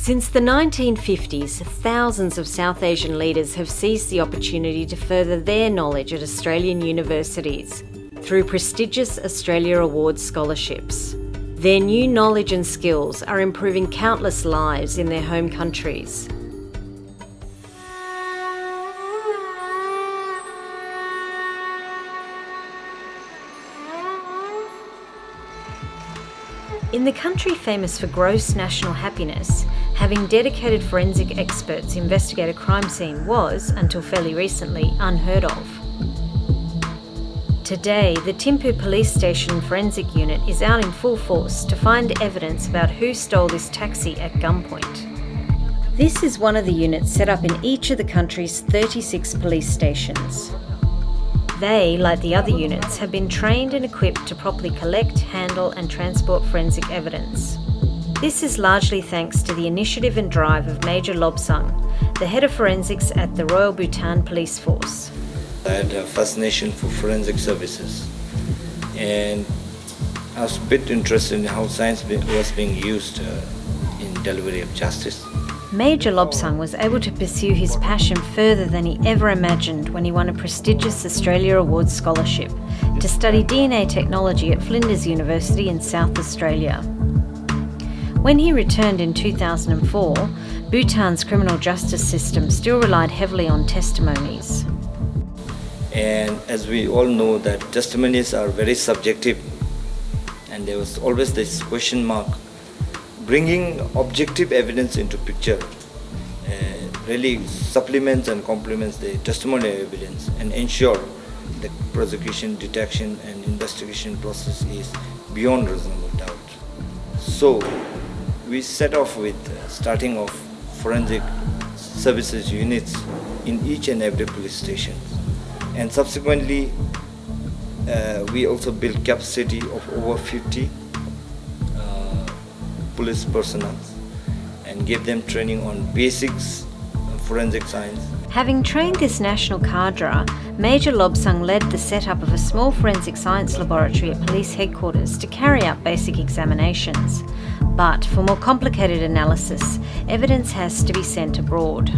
Since the 1950s, thousands of South Asian leaders have seized the opportunity to further their knowledge at Australian universities through prestigious Australia Awards scholarships. Their new knowledge and skills are improving countless lives in their home countries. In the country famous for gross national happiness, having dedicated forensic experts investigate a crime scene was, until fairly recently, unheard of. Today, the Thimphu Police Station Forensic Unit is out in full force to find evidence about who stole this taxi at gunpoint. This is one of the units set up in each of the country's 36 police stations. They, like the other units, have been trained and equipped to properly collect, handle and transport forensic evidence. This is largely thanks to the initiative and drive of Major Lobsang, the head of forensics at the Royal Bhutan Police Force. I had a fascination for forensic services, and I was a bit interested in how science was being used in delivery of justice. Major Lobsang was able to pursue his passion further than he ever imagined when he won a prestigious Australia Awards scholarship to study DNA technology at Flinders University in South Australia. When he returned in 2004, Bhutan's criminal justice system still relied heavily on testimonies. And as we all know that testimonies are very subjective, and there was always this question mark. Bringing objective evidence into picture really supplements and complements the testimonial evidence and ensure the prosecution, detection and investigation process is beyond reasonable doubt. So we set off with starting off forensic services units in each and every police station, and subsequently we also built capacity of over 50 police personnel and gave them training on basics of forensic science. Having trained this national cadre, Major Lobsang led the setup of a small forensic science laboratory at police headquarters to carry out basic examinations. But for more complicated analysis, evidence has to be sent abroad.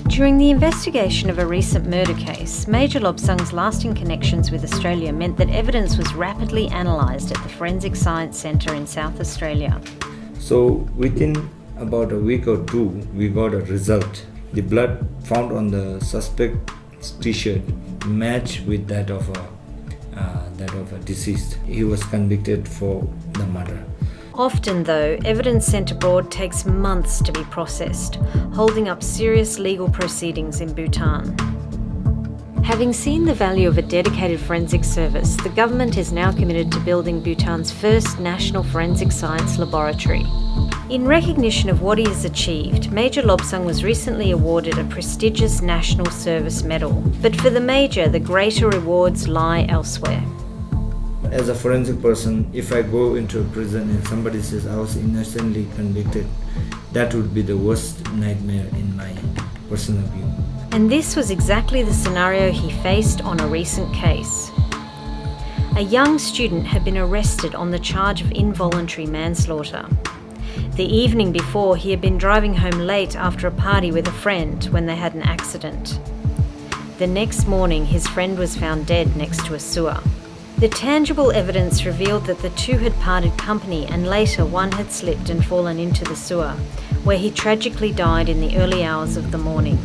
During the investigation of a recent murder case, Major Lobsang's lasting connections with Australia meant that evidence was rapidly analysed at the Forensic Science Centre in South Australia. So within about a week or two, we got a result. The blood found on the suspect's t-shirt matched with that of a deceased. He was convicted for the murder. Often, though, evidence sent abroad takes months to be processed, holding up serious legal proceedings in Bhutan. Having seen the value of a dedicated forensic service, the government is now committed to building Bhutan's first national forensic science laboratory. In recognition of what he has achieved, Major Lobsang was recently awarded a prestigious National Service Medal. But for the Major, the greater rewards lie elsewhere. As a forensic person, if I go into a prison and somebody says I was innocently convicted, that would be the worst nightmare in my personal view. And this was exactly the scenario he faced on a recent case. A young student had been arrested on the charge of involuntary manslaughter. The evening before, he had been driving home late after a party with a friend when they had an accident. The next morning, his friend was found dead next to a sewer. The tangible evidence revealed that the two had parted company, and later one had slipped and fallen into the sewer, where he tragically died in the early hours of the morning.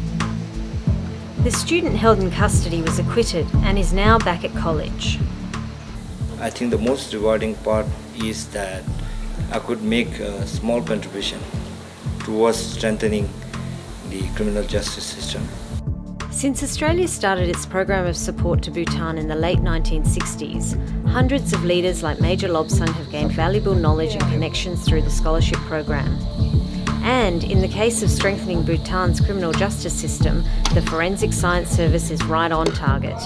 The student held in custody was acquitted and is now back at college. I think the most rewarding part is that I could make a small contribution towards strengthening the criminal justice system. Since Australia started its program of support to Bhutan in the late 1960s, hundreds of leaders like Major Lobsang have gained valuable knowledge and connections through the scholarship program. And in the case of strengthening Bhutan's criminal justice system, the Forensic Science Service is right on target.